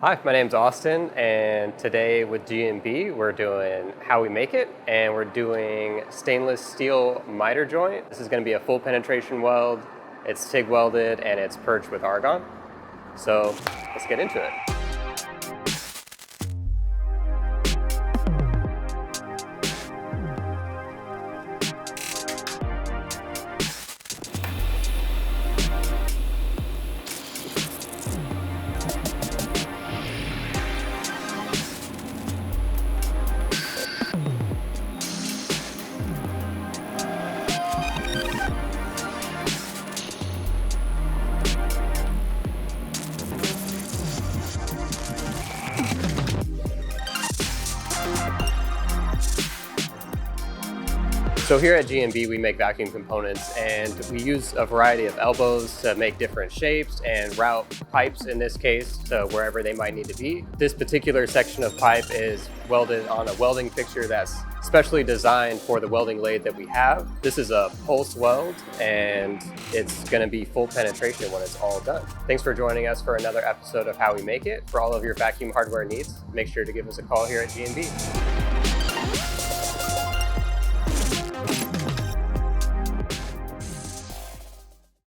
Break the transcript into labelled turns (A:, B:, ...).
A: Hi, my name's Austin, and today with G&B we're doing how we make it, and we're doing stainless steel miter joint. This is going to be a full penetration weld. It's TIG welded and it's purged with argon. So let's get into it. So here at G&B we make vacuum components, and we use a variety of elbows to make different shapes and route pipes, in this case, to wherever they might need to be. This particular section of pipe is welded on a welding fixture that's specially designed for the welding lathe that we have. This is a pulse weld, and it's going to be full penetration when it's all done. Thanks for joining us for another episode of How We Make It. For all of your vacuum hardware needs, make sure to give us a call here at G&B.